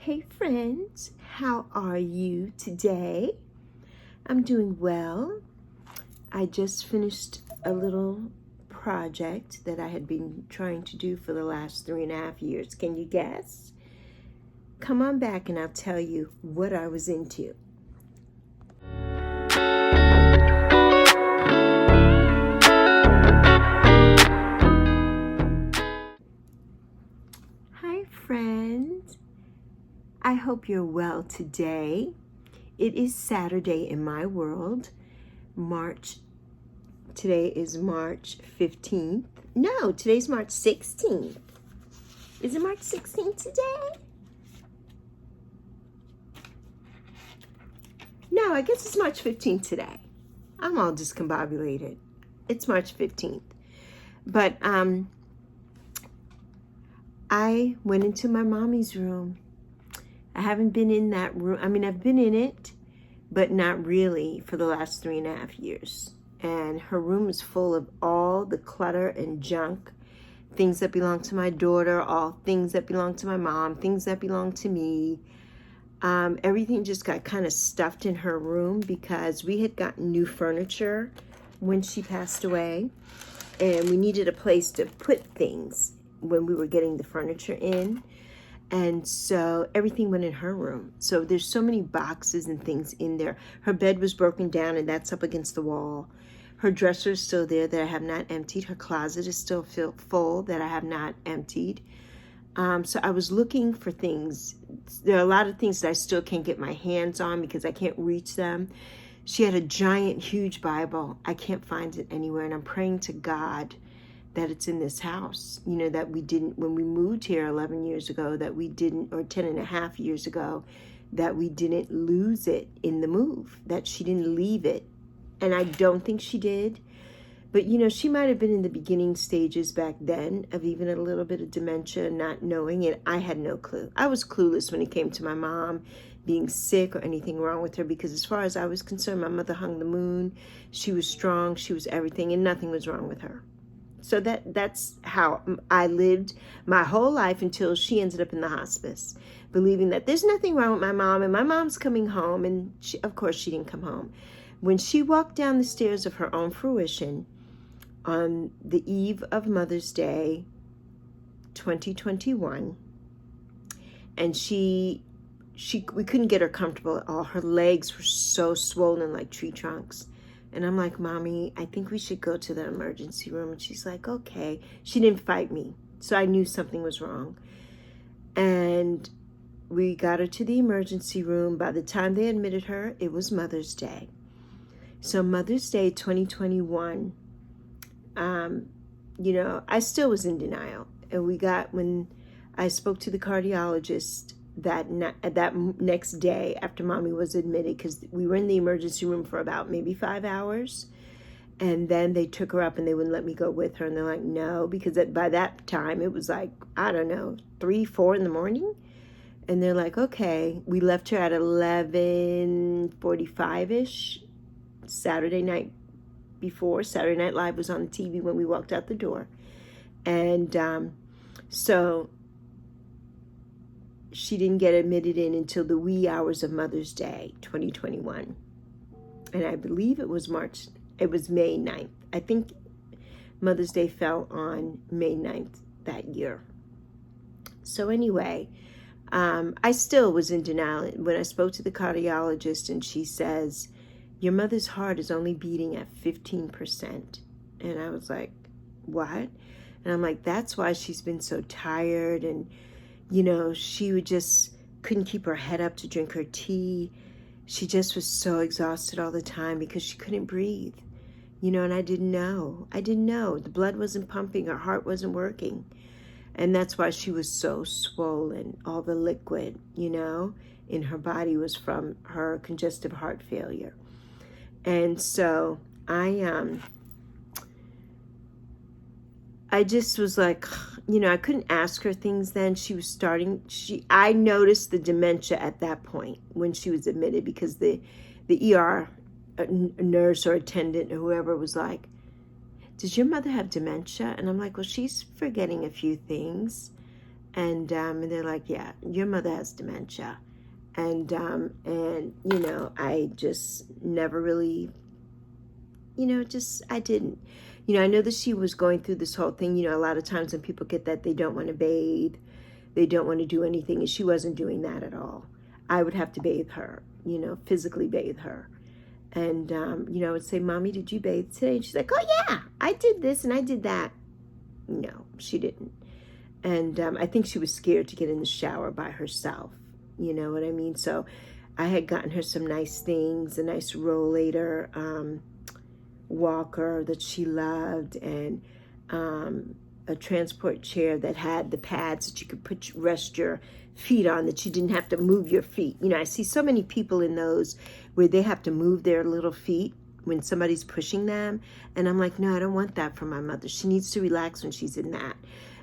Hey friends, how are you today? I'm doing well. I just finished a little project that I had been trying to do for the last 3.5 years. Can you guess? Come on back and I'll tell you what I was into. Hi friends. I hope you're well today. It is Saturday in my world. Today is March 15th. No, today's March 16th. Is it March 16th today? No, I guess it's March 15th today. I'm all discombobulated. It's March 15th. But I went into my mommy's room. I haven't been in that room. I mean, I've been in it, but not really for the last 3.5 years. And her room is full of all the clutter and junk, things that belong to my daughter, all things that belong to my mom, things that belong to me. Everything just got kind of stuffed in her room because we had gotten new furniture when she passed away. And we needed a place to put things when we were getting the furniture in. And so everything went in her room. So there's so many boxes and things in there. Her bed was broken down and that's up against the wall. Her dresser is still there that I have not emptied. Her closet is still full that I have not emptied. So I was looking for things. There are a lot of things that I still can't get my hands on because I can't reach them. She had a giant, huge Bible. I can't find it anywhere. And I'm praying to God that it's in this house, you know, that we didn't, when we moved here 11 years ago, that we didn't, or 10.5 years ago, that we didn't lose it in the move, that she didn't leave it. And I don't think she did. But, you know, she might have been in the beginning stages back then of even a little bit of dementia, not knowing it. I had no clue. I was clueless when it came to my mom being sick or anything wrong with her, because as far as I was concerned, my mother hung the moon. She was strong. She was everything, and nothing was wrong with her. So that's how I lived my whole life until she ended up in the hospice, believing that there's nothing wrong with my mom and my mom's coming home. And of course, she didn't come home. When she walked down the stairs of her own fruition on the eve of Mother's Day, 2021, and we couldn't get her comfortable at all. Her legs were so swollen like tree trunks. And I'm like, Mommy, I think we should go to the emergency room. And she's like, okay. She didn't fight me. So I knew something was wrong. And we got her to the emergency room. By the time they admitted her, it was Mother's Day. So Mother's Day 2021, you know, I still was in denial. And when I spoke to the cardiologist that next day after Mommy was admitted, because we were in the emergency room for about maybe 5 hours, and then they took her up and they wouldn't let me go with her, and they're like, no, because by that time it was like, I don't know, 3, 4 in the morning, and they're like, okay. We left her at 11:45ish Saturday night before. Saturday Night Live was on the TV when we walked out the door, and so she didn't get admitted in until the wee hours of Mother's Day, 2021. And I believe it was May 9th. I think Mother's Day fell on May 9th that year. So anyway, I still was in denial when I spoke to the cardiologist, and she says, your mother's heart is only beating at 15%. And I was like, what? And I'm like, that's why she's been so tired, and you know, she couldn't keep her head up to drink her tea. She just was so exhausted all the time because she couldn't breathe, you know, and I didn't know. The blood wasn't pumping, her heart wasn't working. And that's why she was so swollen. All the liquid, you know, in her body was from her congestive heart failure. And so I just was like, you know, I couldn't ask her things then. I noticed the dementia at that point when she was admitted, because the ER nurse or attendant or whoever was like, does your mother have dementia? And I'm like, well, she's forgetting a few things. And they're like, yeah, your mother has dementia. And you know, I just never really, you know, I didn't. You know, I know that she was going through this whole thing. You know, a lot of times when people get that, they don't want to bathe, they don't want to do anything, and she wasn't doing that at all. I would have to bathe her, you know, physically bathe her. And, you know, I would say, Mommy, did you bathe today? And she's like, oh, yeah, I did this and I did that. No, she didn't. And I think she was scared to get in the shower by herself. You know what I mean? So I had gotten her some nice things, a nice rollator walker that she loved, and a transport chair that had the pads that you could rest your feet on, that you didn't have to move your feet. You know, I see so many people in those where they have to move their little feet when somebody's pushing them. And I'm like, no, I don't want that for my mother. She needs to relax when she's in that.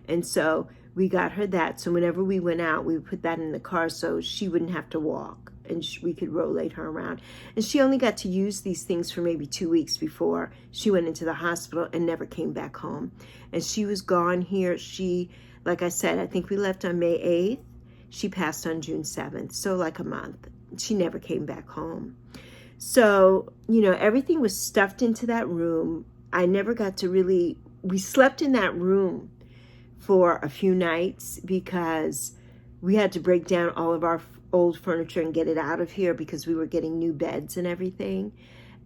And so we got her that. So whenever we went out, we would put that in the car so she wouldn't have to walk, and we could rollate her around. And she only got to use these things for maybe 2 weeks before she went into the hospital and never came back home. And she was gone here. She, like I said, I think we left on May 8th. She passed on June 7th. So like a month. She never came back home. So, you know, everything was stuffed into that room. I never got to really, we slept in that room for a few nights because we had to break down all of our old furniture and get it out of here because we were getting new beds and everything.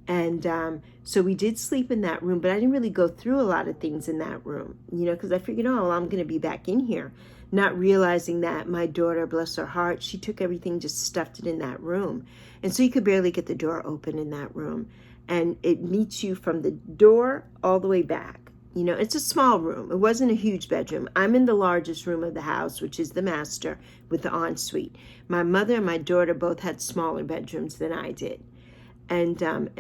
And so we did sleep in that room, but I didn't really go through a lot of things in that room, you know, because I figured, oh, well, I'm going to be back in here, not realizing that my daughter, bless her heart, she took everything, just stuffed it in that room. And so you could barely get the door open in that room. And it meets you from the door all the way back. You know, it's a small room. It wasn't a huge bedroom. I'm in the largest room of the house, which is the master with the ensuite. My mother and my daughter both had smaller bedrooms than I did. And that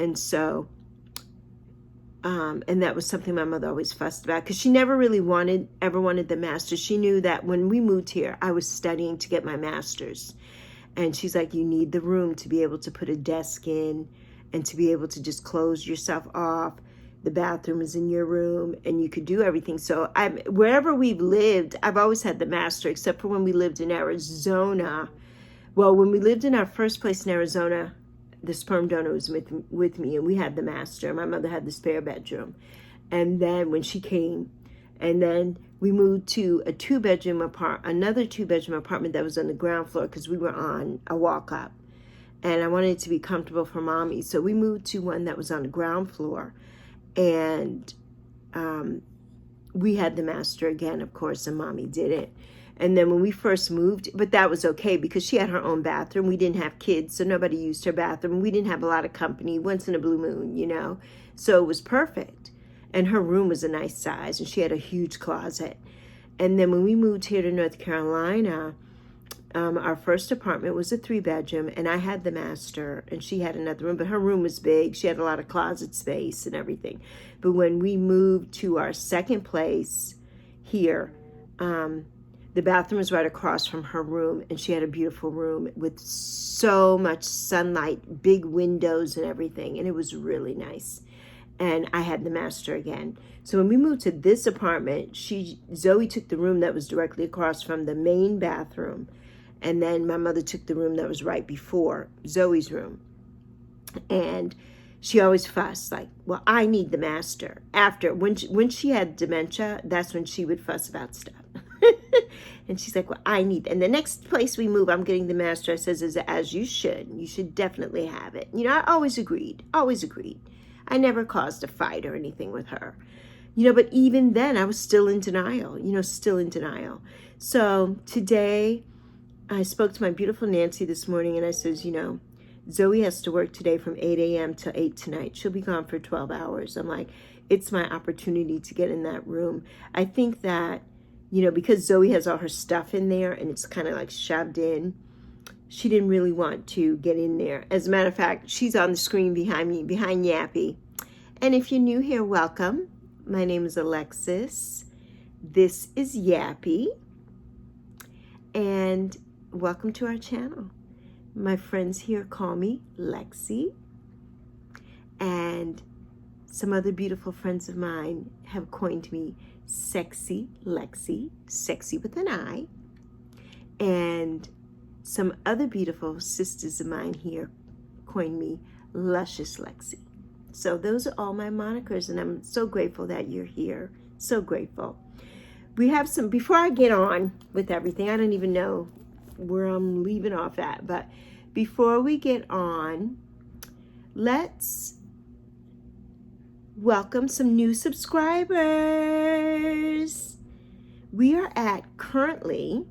was something my mother always fussed about, because she never really ever wanted the master. She knew that when we moved here, I was studying to get my master's. And she's like, you need the room to be able to put a desk in and to be able to just close yourself off. The bathroom is in your room and you could do everything. So wherever we've lived, I've always had the master, except for when we lived in Arizona. Well, when we lived in our first place in Arizona, the sperm donor was with me, and we had the master. My mother had the spare bedroom. And then when she came, and then we moved to another two-bedroom apartment that was on the ground floor because we were on a walk-up. And I wanted it to be comfortable for Mommy. So we moved to one that was on the ground floor. And we had the master again, of course, and Mommy didn't. And then when we first moved, but that was okay because she had her own bathroom. We didn't have kids, so nobody used her bathroom. We didn't have a lot of company, once in a blue moon, you know. So it was perfect. And her room was a nice size, and she had a huge closet. And then when we moved here to North Carolina, our first apartment was a 3-bedroom, and I had the master, and she had another room, but her room was big. She had a lot of closet space and everything. But when we moved to our second place here, the bathroom was right across from her room, and she had a beautiful room with so much sunlight, big windows and everything, and it was really nice. And I had the master again. So when we moved to this apartment, Zoe took the room that was directly across from the main bathroom, and then my mother took the room that was right before Zoe's room. And she always fussed, like, well, I need the master. When she had dementia, that's when she would fuss about stuff. And she's like, well, I need, and the next place we move, I'm getting the master. I says, as you should. You should definitely have it. You know, I always agreed. I never caused a fight or anything with her. You know, but even then, I was still in denial, So today, I spoke to my beautiful Nancy this morning, and I says, you know, Zoe has to work today from 8 a.m. till 8 tonight. She'll be gone for 12 hours. I'm like, it's my opportunity to get in that room. I think that, you know, because Zoe has all her stuff in there and it's kind of like shoved in, she didn't really want to get in there. As a matter of fact, she's on the screen behind me, behind Yappy. And if you're new here, welcome. My name is Alexis. This is Yappy. And welcome to our channel. My friends here call me Lexi. And some other beautiful friends of mine have coined me Sexi Lexi, sexy with an I. And some other beautiful sisters of mine here coined me Luscious Lexi. So those are all my monikers, and I'm so grateful that you're here. So grateful. We have some, before I get on with everything, I don't even know where I'm leaving off at, but before we get on, let's welcome some new subscribers. We are at currently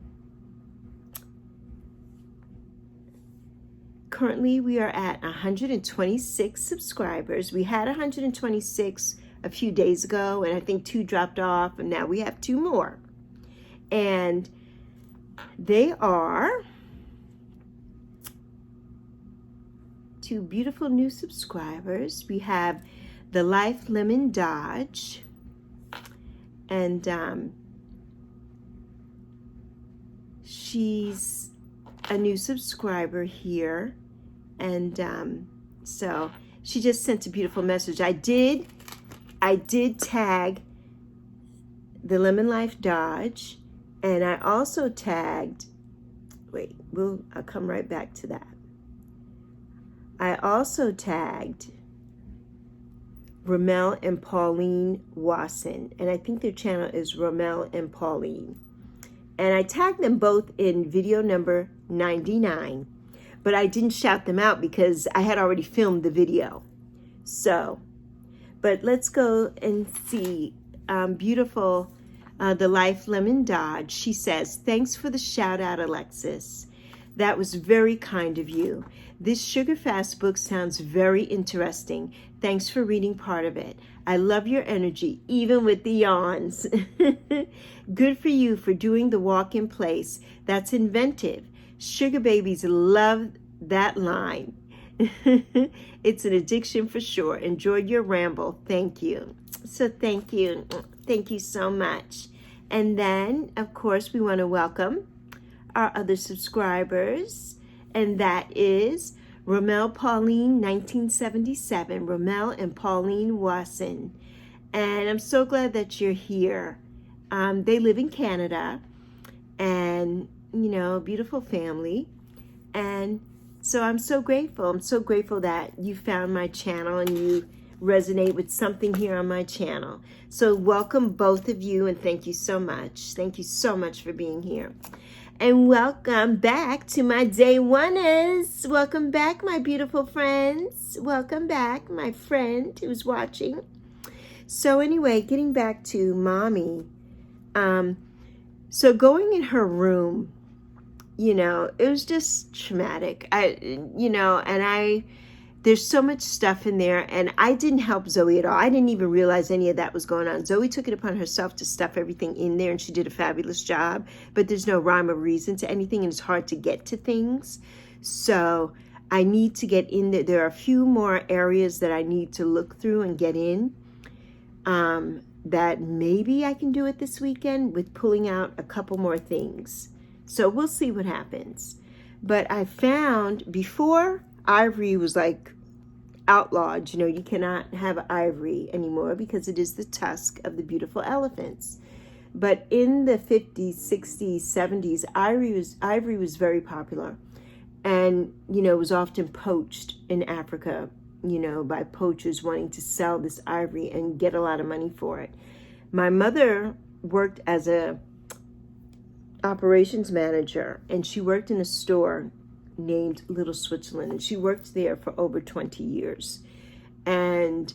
we are at 126 subscribers. We had 126 a few days ago, and I think 2 dropped off, and now we have 2 more. And they are 2 beautiful new subscribers. We have the Life Lemon Dodge, and she's a new subscriber here. And so she just sent a beautiful message. I did tag the Lemon Life Dodge, and I also tagged, I'll come right back to that. I also tagged Ramel and Pauline Wasson, and I think their channel is Ramel and Pauline. And I tagged them both in video number 99. But I didn't shout them out because I had already filmed the video. So, but let's go and see beautiful, the Life Lemon Dodge. She says, thanks for the shout out, Alexis. That was very kind of you. This sugar fast book sounds very interesting. Thanks for reading part of it. I love your energy, even with the yawns. Good for you for doing the walk in place. That's inventive. Sugar babies love that line. It's an addiction for sure. Enjoyed your ramble. Thank you. So thank you. Thank you so much. And then, of course, we want to welcome our other subscribers. And that is Ramel Pauline 1977. Ramel and Pauline Wasson. And I'm so glad that you're here. They live in Canada. And you know, beautiful family. And so I'm so grateful. I'm so grateful that you found my channel and you resonate with something here on my channel. So welcome both of you, and thank you so much. Thank you so much for being here. And welcome back to my day oneers. Welcome back, my beautiful friends. Welcome back, my friend who's watching. So anyway, getting back to mommy. So going in her room, you know, it was just traumatic. There's so much stuff in there, and I didn't help Zoe at all. I didn't even realize any of that was going on. Zoe took it upon herself to stuff everything in there, and she did a fabulous job, but there's no rhyme or reason to anything, and it's hard to get to things. So I need to get in there. There are a few more areas that I need to look through and get in, that maybe I can do it this weekend with pulling out a couple more things. So we'll see what happens. But I found before ivory was like outlawed, you know, you cannot have ivory anymore because it is the tusk of the beautiful elephants. But in the 50s, 60s, 70s, ivory was very popular. And, you know, it was often poached in Africa, you know, by poachers wanting to sell this ivory and get a lot of money for it. My mother worked as a operations manager, and she worked in a store named Little Switzerland, and she worked there for over 20 years. And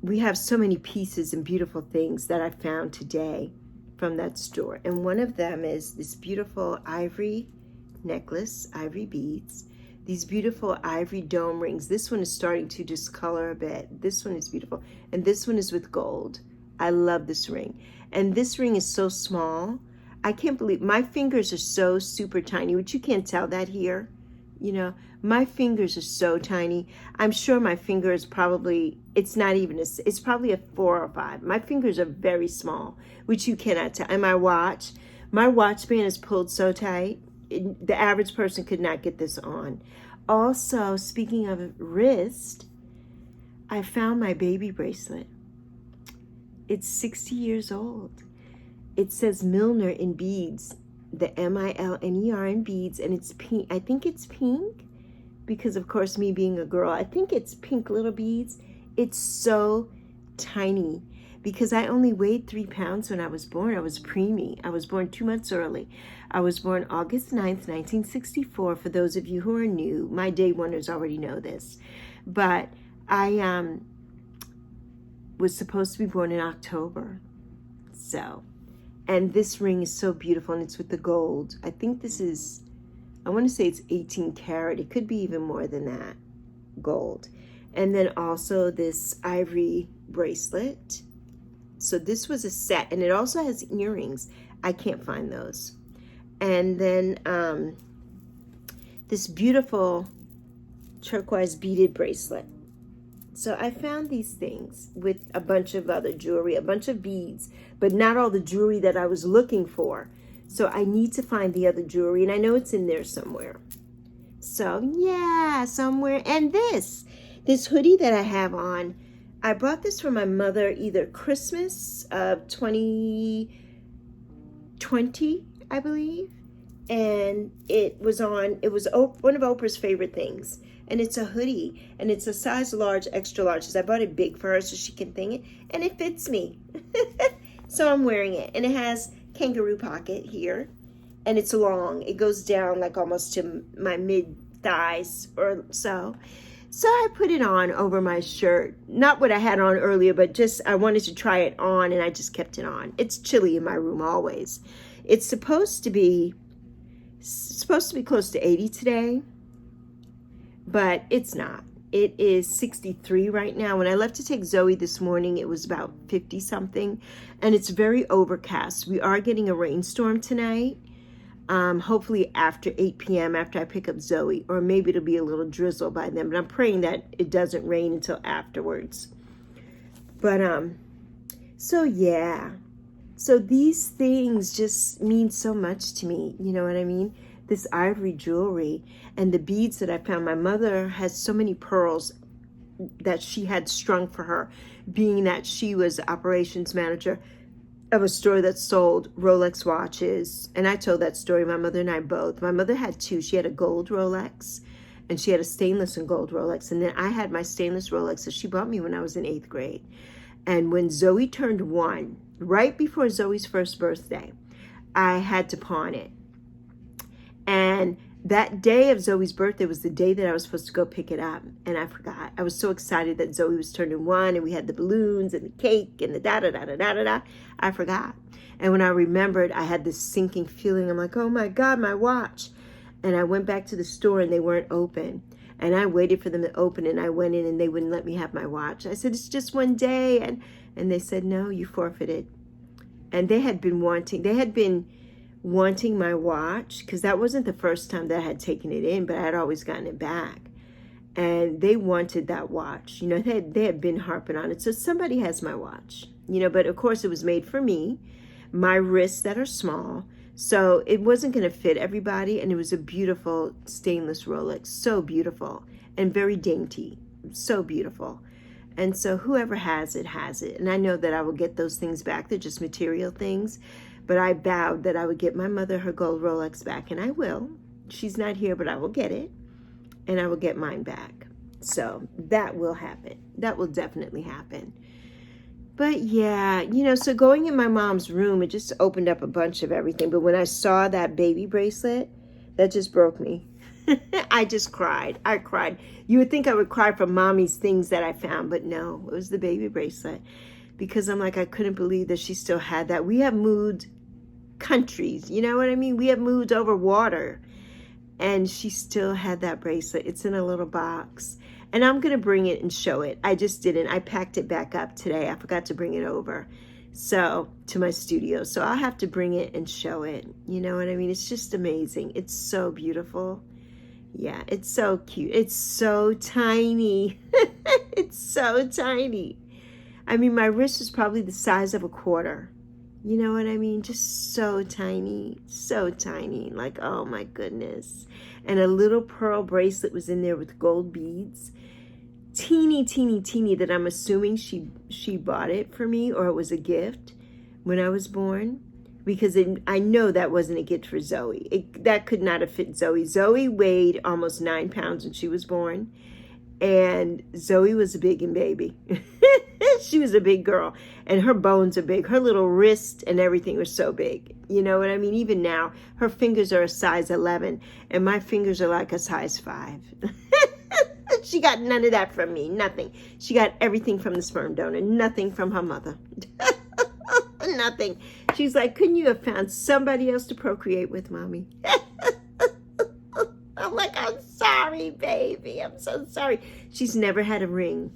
we have so many pieces and beautiful things that I found today from that store. And one of them is this beautiful ivory necklace, ivory beads, these beautiful ivory dome rings. This one is starting to discolor a bit. This one is beautiful. And this one is with gold. I love this ring. And this ring is so small. I can't believe my fingers are so super tiny, which you can't tell that here. You know, my fingers are so tiny. I'm sure my finger is probably, it's probably a 4 or 5. My fingers are very small, which you cannot tell. And my watch band is pulled so tight. The average person could not get this on. Also, speaking of wrist, I found my baby bracelet. It's 60 years old. It says Milner in beads. the MILNERN beads, and it's pink. I think it's pink because, of course, me being a girl, I think it's pink little beads. It's so tiny because I only weighed 3 pounds when I was born. I was preemie. I was born 2 months early. I was born August 9th, 1964. For those of you who are new, my day oneers already know this. But I was supposed to be born in October. So, and this ring is so beautiful, and it's with the gold. I think this is, I want to say it's 18 karat. It could be even more than that, gold. And then also this ivory bracelet. So this was a set, and it also has earrings. I can't find those. And then this beautiful turquoise beaded bracelet. So I found these things with a bunch of other jewelry, a bunch of beads, but not all the jewelry that I was looking for. So I need to find the other jewelry, and I know it's in there somewhere. So yeah, somewhere. And this hoodie that I have on, I bought this for my mother either Christmas of 2020, I believe. And it was one of Oprah's favorite things. And it's a hoodie, and it's a size large, extra large, because I bought it big for her so she can thing it, and it fits me. So I'm wearing it, and it has kangaroo pocket here, and it's long. It goes down like almost to my mid thighs or so. So I put it on over my shirt, not what I had on earlier, but just I wanted to try it on, and I just kept it on. It's chilly in my room always. It's supposed to be close to 80 today. But it's not. It is 63 right now. When I left to take Zoe this morning, it was about 50 something, and it's very overcast. We are getting a rainstorm tonight, hopefully after 8 p.m. after I pick up Zoe, or maybe it'll be a little drizzle by then, but I'm praying that it doesn't rain until afterwards. But so yeah, so these things just mean so much to me, you know what I mean? This ivory jewelry and the beads that I found. My mother has so many pearls that she had strung for her, being that she was the operations manager of a store that sold Rolex watches. And I told that story, my mother and I both. My mother had two. She had a gold Rolex, and she had a stainless and gold Rolex. And then I had my stainless Rolex that she bought me when I was in 8th grade. And when Zoe turned 1, right before Zoe's first birthday, I had to pawn it. And that day of Zoe's birthday was the day that I was supposed to go pick it up, and I forgot. I was so excited that Zoe was turning 1, and we had the balloons and the cake and the da-da-da-da-da-da-da. I forgot. And when I remembered, I had this sinking feeling. I'm like, oh my God, my watch. And I went back to the store, and they weren't open. And I waited for them to open, and I went in, and they wouldn't let me have my watch. I said, it's just one day. And they said, no, you forfeited. And they had been wanting my watch, because that wasn't the first time that I had taken it in, but I had always gotten it back. And they wanted that watch. You know, they had been harping on it. So somebody has my watch, you know, but of course it was made for me, my wrists that are small. So it wasn't going to fit everybody. And it was a beautiful stainless Rolex. So beautiful and very dainty. So beautiful. And so whoever has it, has it. And I know that I will get those things back. They're just material things. But I vowed that I would get my mother her gold Rolex back, and I will. She's not here, but I will get it, and I will get mine back. So that will happen. That will definitely happen. But yeah, you know, so going in my mom's room, it just opened up a bunch of everything. But when I saw that baby bracelet, that just broke me. I just cried. I cried. You would think I would cry for mommy's things that I found, but no, it was the baby bracelet. Because I'm like, I couldn't believe that she still had that. We have moved countries, you know what I mean? We have moved over water, and she still had that bracelet. It's in a little box, and I'm going to bring it and show it. I just didn't. I packed it back up today. I forgot to bring it over to my studio. So I'll have to bring it and show it. You know what I mean? It's just amazing. It's so beautiful. Yeah, it's so cute. It's so tiny. It's so tiny. I mean, my wrist is probably the size of a quarter. You know what I mean? Just so tiny, like, oh my goodness. And a little pearl bracelet was in there with gold beads. Teeny, teeny, teeny, that I'm assuming she bought it for me, or it was a gift when I was born. because I know that wasn't a gift for Zoe. That could not have fit Zoe. Zoe weighed almost 9 pounds when she was born, and Zoe was a big baby. She was a big girl, and her bones are big. Her little wrist and everything was so big. You know what I mean? Even now, her fingers are a size 11, and my fingers are like a size 5. She got none of that from me, nothing. She got everything from the sperm donor, nothing from her mother. Nothing. She's like, couldn't you have found somebody else to procreate with, Mommy? I'm like, I'm sorry, baby. I'm so sorry. She's never had a ring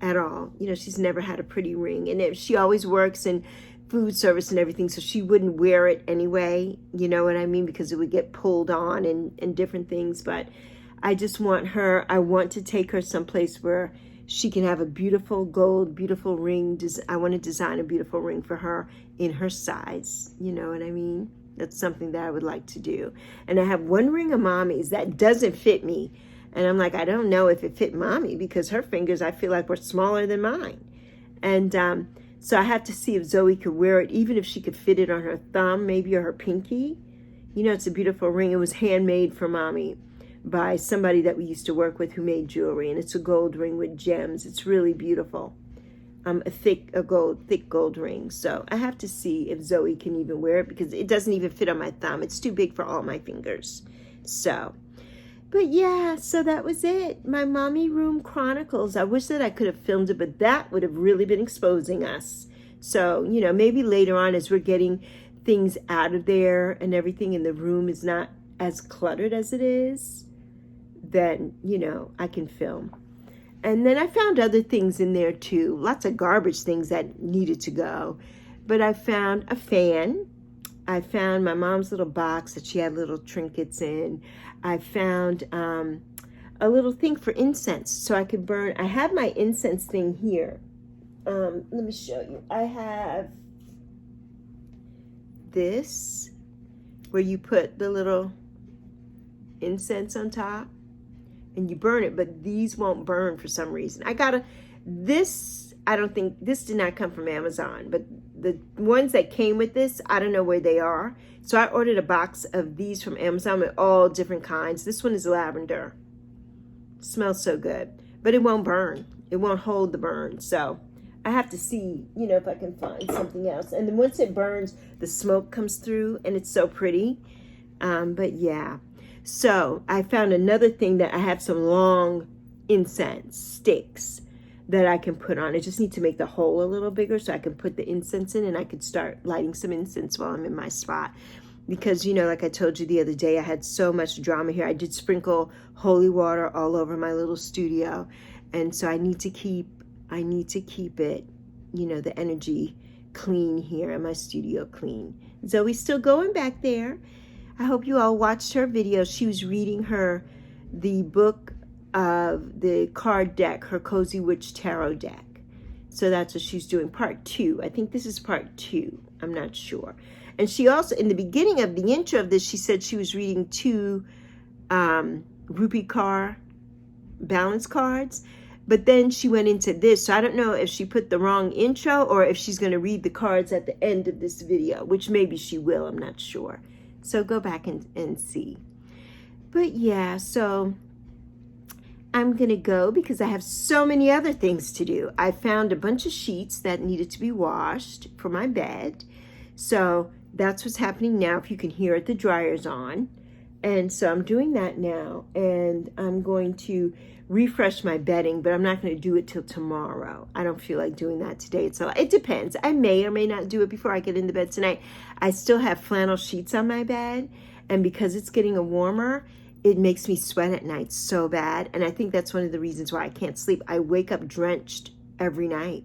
at all. You know, she's never had a pretty ring. And she always works in food service and everything, so she wouldn't wear it anyway. You know what I mean? Because it would get pulled on and different things. But I just want her, I want to take her someplace where she can have a beautiful gold, beautiful ring. I want to design a beautiful ring for her in her size. You know what I mean? That's something that I would like to do. And I have one ring of Mommy's that doesn't fit me. And I'm like, I don't know if it fit Mommy because her fingers, I feel like, were smaller than mine. And so I have to see if Zoe could wear it, even if she could fit it on her thumb, maybe, or her pinky. You know, it's a beautiful ring. It was handmade for Mommy by somebody that we used to work with who made jewelry, and it's a gold ring with gems. It's really beautiful. A thick gold ring. So I have to see if Zoe can even wear it because it doesn't even fit on my thumb. It's too big for all my fingers. So, but yeah, so that was it. My Mommy Room Chronicles. I wish that I could have filmed it, but that would have really been exposing us. So, you know, maybe later on as we're getting things out of there and everything, and the room is not as cluttered as it is, then, you know, I can film. And then I found other things in there too. Lots of garbage things that needed to go. But I found a fan. I found my mom's little box that she had little trinkets in. I found a little thing for incense so I could burn. I have my incense thing here. Let me show you. I have this where you put the little incense on top and you burn it, but these won't burn for some reason. I don't think, this did not come from Amazon, but the ones that came with this, I don't know where they are. So I ordered a box of these from Amazon with all different kinds. This one is lavender. Smells so good, but it won't burn. It won't hold the burn. So I have to see, you know, if I can find something else. And then once it burns, the smoke comes through and it's so pretty. But yeah. So I found another thing that I have some long incense sticks that I can put on. I just need to make the hole a little bigger so I can put the incense in and I could start lighting some incense while I'm in my spot. Because, you know, like I told you the other day, I had so much drama here. I did sprinkle holy water all over my little studio. And so I need to keep it, you know, the energy clean here in my studio clean. Zoe's still going back there. I hope you all watched her video. She was reading the book of the card deck, her Cozy Witch Tarot deck. So that's what she's doing, part 2. I think this is part 2. I'm not sure. And she also, in the beginning of the intro of this, she said she was reading 2 RUPI card balance cards. But then she went into this. So I don't know if she put the wrong intro or if she's going to read the cards at the end of this video, which maybe she will. I'm not sure. So go back and see. But yeah, so I'm going to go because I have so many other things to do. I found a bunch of sheets that needed to be washed for my bed. So that's what's happening now. If you can hear it, the dryer's on. And so I'm doing that now. And I'm going to refresh my bedding, but I'm not going to do it till tomorrow. I don't feel like doing that today. So it depends. I may or may not do it before I get into bed tonight. I still have flannel sheets on my bed, and because it's getting warmer, it makes me sweat at night so bad. And I think that's one of the reasons why I can't sleep. I wake up drenched every night.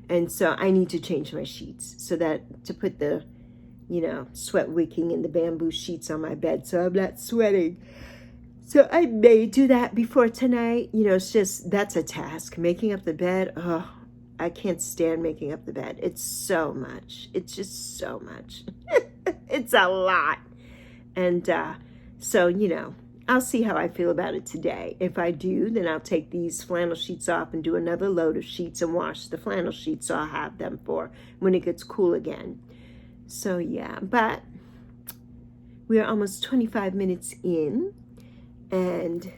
And so I need to change my sheets so that to put the, you know, sweat wicking and the bamboo sheets on my bed so I'm not sweating. So I may do that before tonight. You know, it's just, that's a task. Making up the bed, oh, I can't stand making up the bed. It's so much. It's just so much. It's a lot. And so, you know, I'll see how I feel about it today. If I do, then I'll take these flannel sheets off and do another load of sheets and wash the flannel sheets so I'll have them for when it gets cool again. So yeah, but we're almost 25 minutes in, and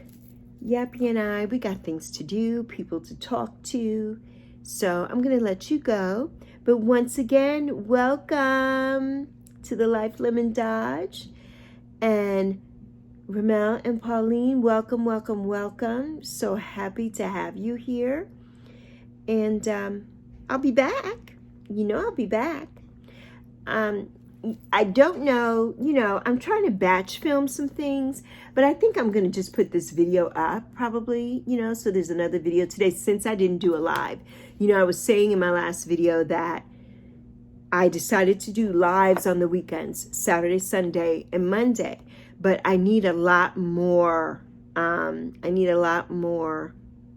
Yappy and I, we got things to do, people to talk to, so I'm gonna let you go. But once again, welcome to the Life Lemon Dodge, and Ramel and Pauline, welcome, welcome, welcome. So happy to have you here, and I'll be back. You know I'll be back. I don't know, I'm trying to batch film some things, but I think I'm going to just put this video up probably, so there's another video today since I didn't do a live. I was saying in my last video that I decided to do lives on the weekends, Saturday, Sunday, and Monday, but I need a lot more,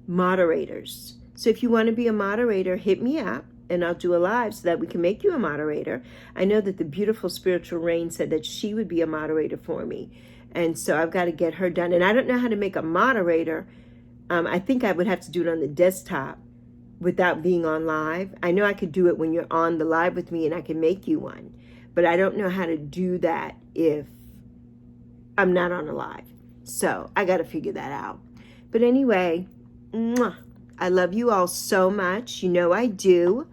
moderators. So if you want to be a moderator, hit me up. And I'll do a live so that we can make you a moderator. I know that the beautiful Spiritual Rain said that she would be a moderator for me. And so I've got to get her done. And I don't know how to make a moderator. I think I would have to do it on the desktop without being on live. I know I could do it when you're on the live with me and I can make you one. But I don't know how to do that if I'm not on a live. So I got to figure that out. But anyway, I love you all so much. You know I do.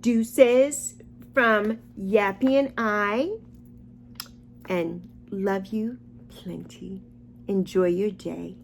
Deuces from Yappy and I. And love you plenty. Enjoy your day.